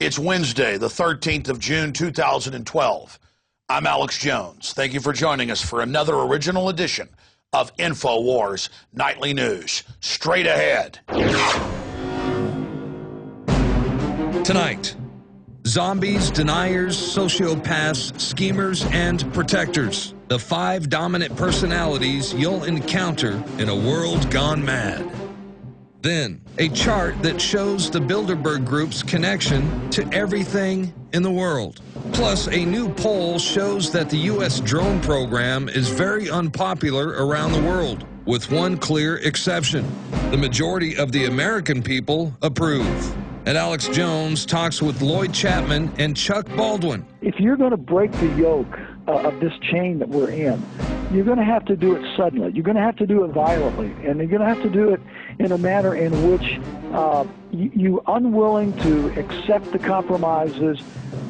It's Wednesday, the 13th of June, 2012. I'm Alex Jones. Thank you for joining us for another original edition of Infowars Nightly News. Straight ahead. Tonight, zombies, deniers, sociopaths, schemers, and protectors. The 5 dominant personalities you'll encounter in a world gone mad. Then, a chart that shows the Bilderberg Group's connection to everything in the world. Plus, a new poll shows that the U.S. drone program is very unpopular around the world, with one clear exception. The majority of the American people approve. And Alex Jones talks with Lloyd Chapman and Chuck Baldwin. If you're going to break the yoke of this chain that we're in, you're going to have to do it suddenly. You're going to have to do it violently, and you're going to have to do it in a manner in which you're unwilling to accept the compromises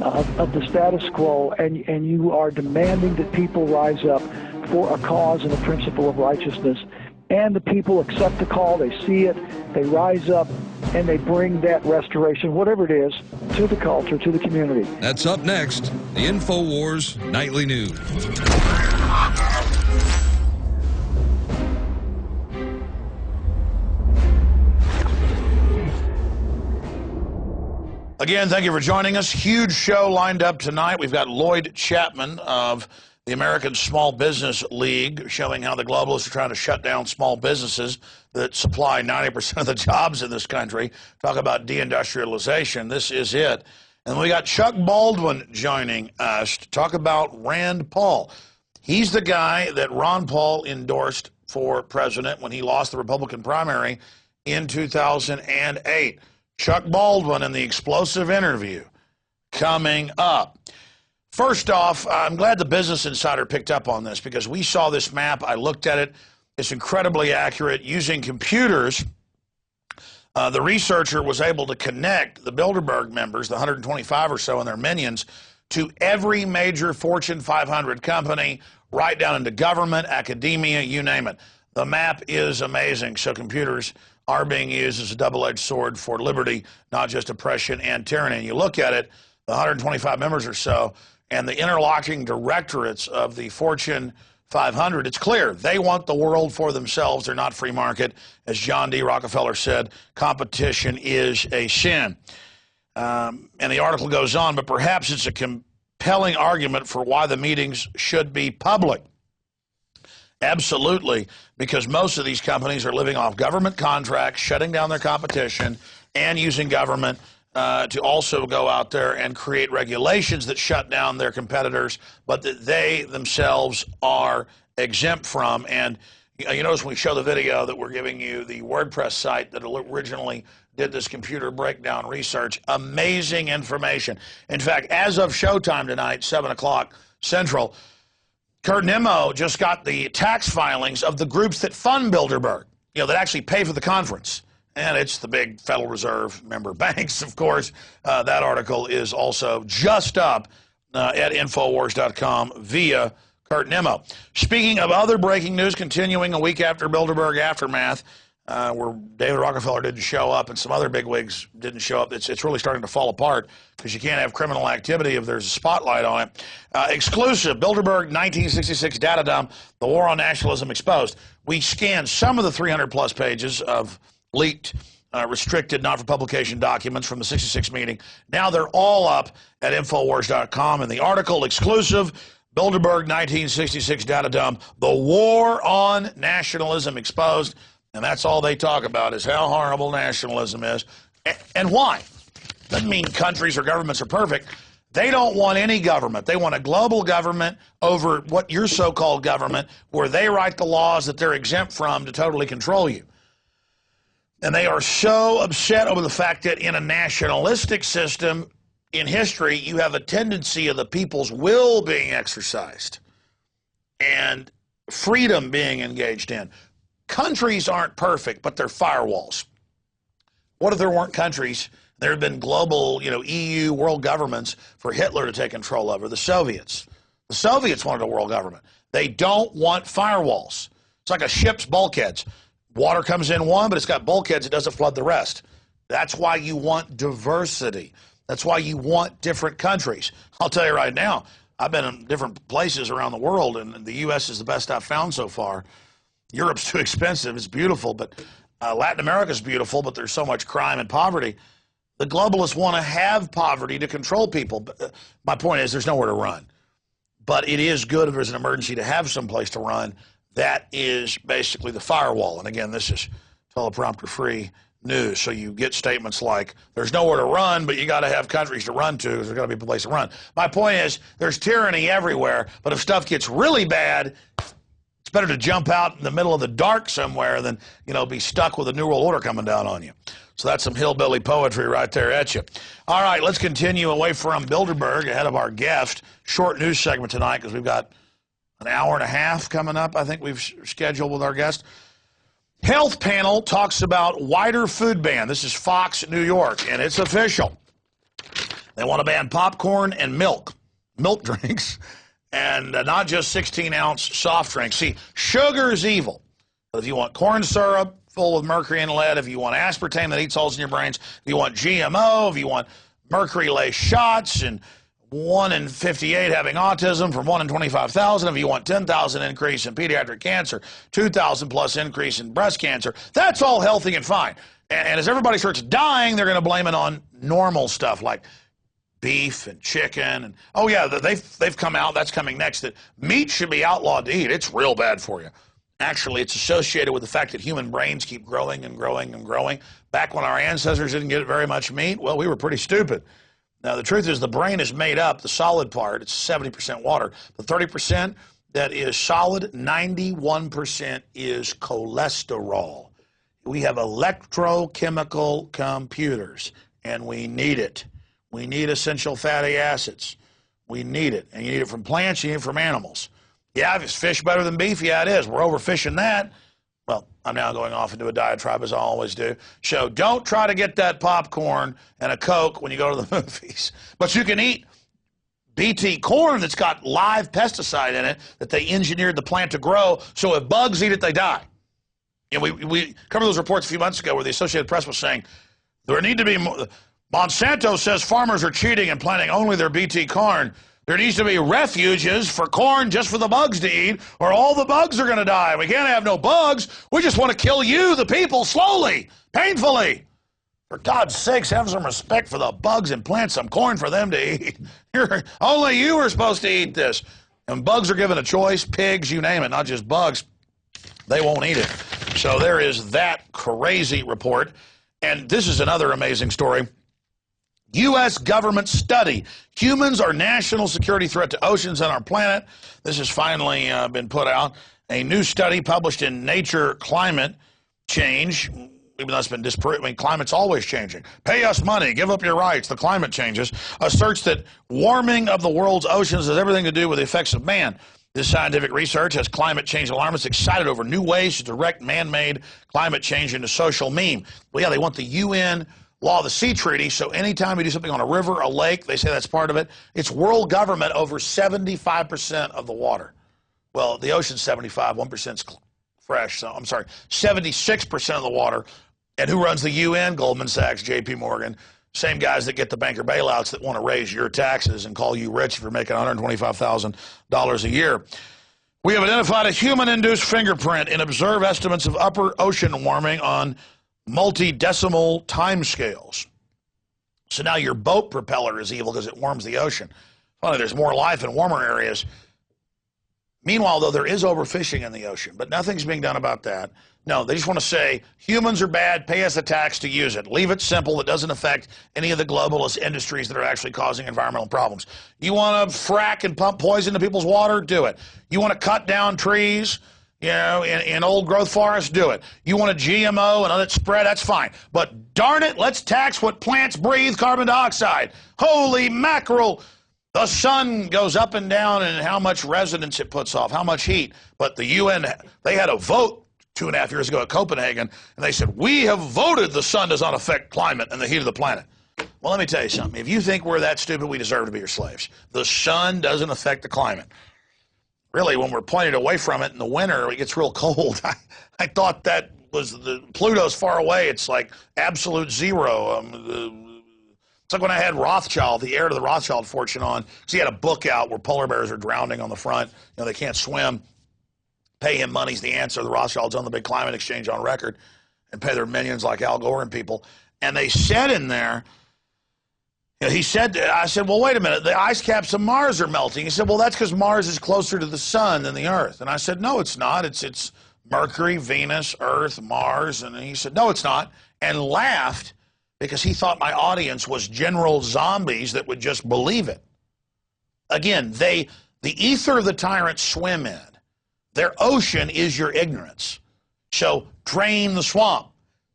of the status quo, and you are demanding that people rise up for a cause and a principle of righteousness. And the people accept the call, they see it, they rise up, and they bring that restoration, whatever it is, to the culture, to the community. That's up next, the Infowars Nightly News. Again, thank you for joining us. Huge show lined up tonight. We've got Lloyd Chapman of the American Small Business League showing how the globalists are trying to shut down small businesses that supply 90% of the jobs in this country. Talk about deindustrialization. This is it. And we got Chuck Baldwin joining us to talk about Rand Paul. He's the guy that Ron Paul endorsed for president when he lost the Republican primary in 2008. Chuck Baldwin in the explosive interview coming up. First off, I'm glad the Business Insider picked up on this because we saw this map. I looked at it. It's incredibly accurate. Using computers, the researcher was able to connect the Bilderberg members, the 125 or so and their minions, to every major Fortune 500 company, right down into government, academia, you name it. The map is amazing. So computers are being used as a double-edged sword for liberty, not just oppression and tyranny. And you look at it, the 125 members or so, and the interlocking directorates of the Fortune 500, it's clear they want the world for themselves. They're not free market. As John D. Rockefeller said, competition is a sin. And the article goes on, but perhaps it's a compelling argument for why the meetings should be public. Absolutely, because most of these companies are living off government contracts, shutting down their competition, and using government to also go out there and create regulations that shut down their competitors, but that they themselves are exempt from. And you notice when we show the video that we're giving you the WordPress site that originally did this computer breakdown research. Amazing information. In fact, as of showtime tonight, 7 o'clock Central, Kurt Nimmo just got the tax filings of the groups that fund Bilderberg, that actually pay for the conference. And it's the big Federal Reserve member banks, of course. That article is also just up at Infowars.com via Kurt Nimmo. Speaking of other breaking news, continuing a week after Bilderberg aftermath, where David Rockefeller didn't show up and some other bigwigs didn't show up, it's really starting to fall apart because you can't have criminal activity if there's a spotlight on it. Exclusive, Bilderberg 1966 data dump, the war on nationalism exposed. We scanned some of the 300-plus pages of leaked, restricted, not-for-publication documents from the 66 meeting. Now they're all up at Infowars.com. And the article, exclusive, Bilderberg 1966 data dump, the war on nationalism exposed. And that's all they talk about is how horrible nationalism is. And why? Doesn't mean countries or governments are perfect. They don't want any government. They want a global government over what your so-called government, where they write the laws that they're exempt from to totally control you. And they are so upset over the fact that in a nationalistic system in history, you have a tendency of the people's will being exercised and freedom being engaged in. Countries aren't perfect, but they're firewalls. What if there weren't countries? There have been global, EU world governments for Hitler to take control over. The Soviets. The Soviets wanted a world government. They don't want firewalls. It's like a ship's bulkheads. Water comes in one, but it's got bulkheads. It doesn't flood the rest. That's why you want diversity. That's why you want different countries. I'll tell you right now, I've been in different places around the world, and the U.S. is the best I've found so far. Europe's too expensive. It's beautiful, but Latin America's beautiful, but there's so much crime and poverty. The globalists want to have poverty to control people. But my point is there's nowhere to run. But it is good if there's an emergency to have some place to run. That is basically the firewall. And again, this is teleprompter-free news. So you get statements like, there's nowhere to run, but you got to have countries to run to. There's got to be a place to run. My point is there's tyranny everywhere, but if stuff gets really bad, it's better to jump out in the middle of the dark somewhere than, be stuck with a New World Order coming down on you. So that's some hillbilly poetry right there at you. All right, let's continue away from Bilderberg ahead of our guest. Short news segment tonight because we've got an hour and a half coming up, I think we've scheduled with our guest. Health panel talks about wider food ban. This is Fox New York, and it's official. They want to ban popcorn and milk drinks, and not just 16-ounce soft drinks. See, sugar is evil. But if you want corn syrup full of mercury and lead, if you want aspartame that eats holes in your brains, if you want GMO, if you want mercury-laced shots, and 1 in 58 having autism from 1 in 25,000. If you want 10,000 increase in pediatric cancer, 2,000 plus increase in breast cancer, that's all healthy and fine. And as everybody starts dying, they're going to blame it on normal stuff like beef and chicken. And oh yeah, they've come out. That's coming next. That meat should be outlawed to eat. It's real bad for you. Actually, it's associated with the fact that human brains keep growing and growing and growing. Back when our ancestors didn't get very much meat, well, we were pretty stupid. Now, the truth is the brain is made up, the solid part, it's 70% water. The 30% that is solid, 91% is cholesterol. We have electrochemical computers, and we need it. We need essential fatty acids. We need it. And you need it from plants, you need it from animals. Yeah, is fish better than beef? Yeah, it is. We're overfishing that. Well, I'm now going off into a diatribe, as I always do. So don't try to get that popcorn and a Coke when you go to the movies. But you can eat BT corn that's got live pesticide in it that they engineered the plant to grow, so if bugs eat it, they die. And we covered those reports a few months ago where the Associated Press was saying there need to be more. Monsanto says farmers are cheating and planting only their BT corn. There needs to be refuges for corn just for the bugs to eat, or all the bugs are going to die. We can't have no bugs. We just want to kill you, the people, slowly, painfully. For God's sakes, have some respect for the bugs and plant some corn for them to eat. Only you are supposed to eat this. And bugs are given a choice, pigs, you name it, not just bugs. They won't eat it. So there is that crazy report. And this is another amazing story. U.S. government study. Humans are national security threat to oceans and our planet. This has finally been put out. A new study published in Nature Climate Change, even though it's been disproven. I mean, climate's always changing. Pay us money. Give up your rights. The climate changes. Asserts that warming of the world's oceans has everything to do with the effects of man. This scientific research has climate change alarmists excited over new ways to direct man-made climate change into social meme. Well, yeah, they want the UN Law of the Sea Treaty, so anytime you do something on a river, a lake, they say that's part of it. It's world government over 75% of the water. Well, the ocean's 75, 1%'s fresh, so I'm sorry, 76% of the water. And who runs the UN? Goldman Sachs, JP Morgan, same guys that get the banker bailouts that want to raise your taxes and call you rich if you're making $125,000 a year. We have identified a human-induced fingerprint and observe estimates of upper ocean warming on multi-decimal timescales. So now your boat propeller is evil because it warms the ocean. Funny, there's more life in warmer areas. Meanwhile, though, there is overfishing in the ocean, but nothing's being done about that. No, they just want to say humans are bad, pay us a tax to use it. Leave it simple. It doesn't affect any of the globalist industries that are actually causing environmental problems. You want to frack and pump poison into people's water? Do it. You want to cut down trees, in old growth forests? Do it. You want a GMO and let it spread? That's fine. But darn it, let's tax what plants breathe, carbon dioxide. Holy mackerel. The sun goes up and down and how much resonance it puts off, how much heat. But the UN, they had a vote 2.5 years ago at Copenhagen, and they said, we have voted the sun does not affect climate and the heat of the planet. Well, let me tell you something. If you think we're that stupid, we deserve to be your slaves. The sun doesn't affect the climate. Really, when we're pointed away from it in the winter, it gets real cold. I thought that was Pluto's far away. It's like absolute zero. It's like when I had Rothschild, the heir to the Rothschild fortune, on, because he had a book out where polar bears are drowning on the front. You know, they can't swim. Pay him money's the answer. The Rothschilds own the big climate exchange on record and pay their minions like Al Gore and people. And they said in there, you know, I said, well, wait a minute, the ice caps of Mars are melting. He said, well, that's because Mars is closer to the sun than the Earth. And I said, no, it's not. It's Mercury, Venus, Earth, Mars. And he said, no, it's not, and laughed because he thought my audience was general zombies that would just believe it. Again, the ether the tyrants swim in. Their ocean is your ignorance. So drain the swamp.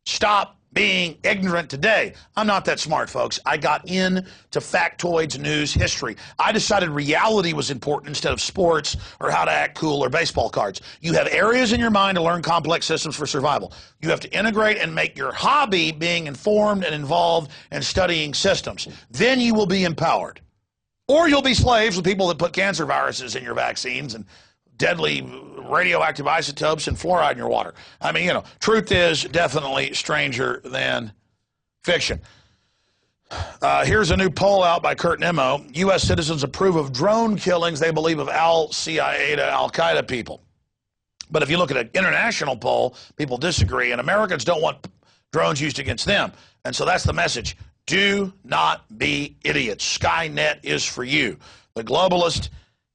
Stop being ignorant today. I'm not that smart, folks. I got into factoids, news, history. I decided reality was important instead of sports or how to act cool or baseball cards. You have areas in your mind to learn complex systems for survival. You have to integrate and make your hobby being informed and involved and studying systems. Then you will be empowered. Or you'll be slaves with people that put cancer viruses in your vaccines and deadly radioactive isotopes and fluoride in your water. I mean, you know, truth is definitely stranger than fiction. Here's a new poll out by Kurt Nimmo. U.S. citizens approve of drone killings they believe of al-CIA to al-Qaeda people. But if you look at an international poll, people disagree, and Americans don't want drones used against them. And so that's the message. Do not be idiots. Skynet is for you. The globalists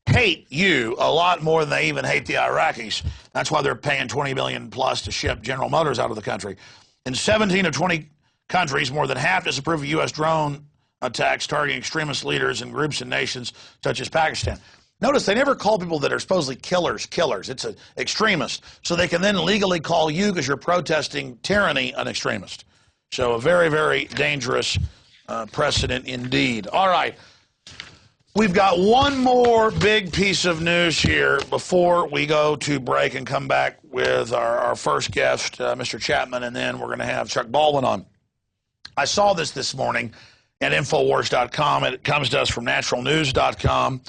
hate you a lot more than they even hate the Iraqis. That's why they're paying $20 billion plus to ship General Motors out of the country. In 17 of 20 countries, more than half disapprove of U.S. drone attacks targeting extremist leaders and groups and nations such as Pakistan. Notice they never call people that are supposedly killers. It's an extremist. So they can then legally call you, because you're protesting tyranny, an extremist. So a very, very dangerous precedent indeed. All right. We've got one more big piece of news here before we go to break and come back with our first guest, Mr. Chapman, and then we're going to have Chuck Baldwin on. I saw this morning at Infowars.com. It comes to us from naturalnews.com.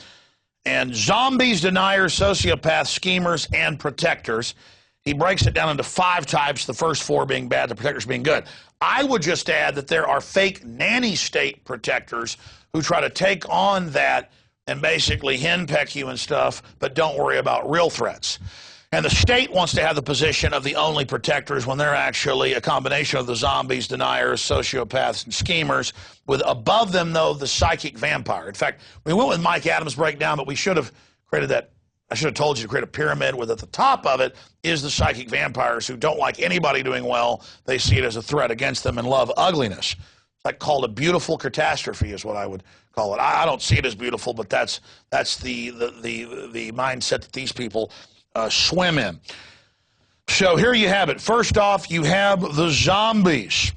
And zombies, deniers, sociopaths, schemers, and protectors. He breaks it down into 5 types, the first 4 being bad, the protectors being good. I would just add that there are fake nanny state protectors who try to take on that and basically henpeck you and stuff, but don't worry about real threats. And the state wants to have the position of the only protectors when they're actually a combination of the zombies, deniers, sociopaths, and schemers, with above them, though, the psychic vampire. In fact, we went with Mike Adams' breakdown, but we should have created that. I should have told you to create a pyramid with at the top of it is the psychic vampires who don't like anybody doing well. They see it as a threat against them and love ugliness. It's like called a beautiful catastrophe is what I would call it. I don't see it as beautiful, but that's the mindset that these people swim in. So here you have it. First off, you have the zombies.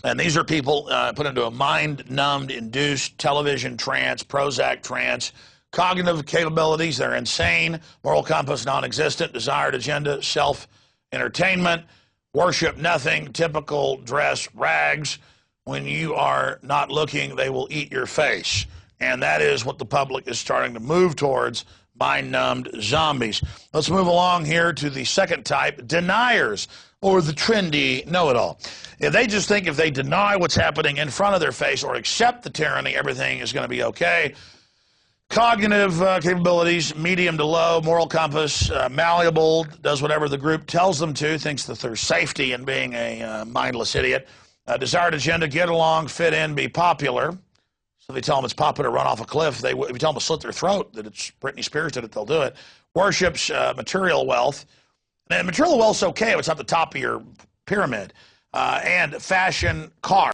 And these are people put into a mind-numbed, induced television trance, Prozac trance, cognitive capabilities, they're insane, moral compass non-existent, desired agenda, self-entertainment, worship nothing, typical dress rags. When you are not looking, they will eat your face. And that is what the public is starting to move towards, mind-numbed zombies. Let's move along here to the second type, deniers, or the trendy know-it-all. If they just think if they deny what's happening in front of their face or accept the tyranny, everything is going to be okay. Cognitive capabilities, medium to low, moral compass, malleable, does whatever the group tells them to, thinks that there's safety in being a mindless idiot. Desired agenda, get along, fit in, be popular. So they tell them it's popular to run off a cliff. If you tell them to slit their throat, that it's Britney Spears did it, they'll do it. Worships material wealth. And material wealth's okay if it's at the top of your pyramid. And fashion, car.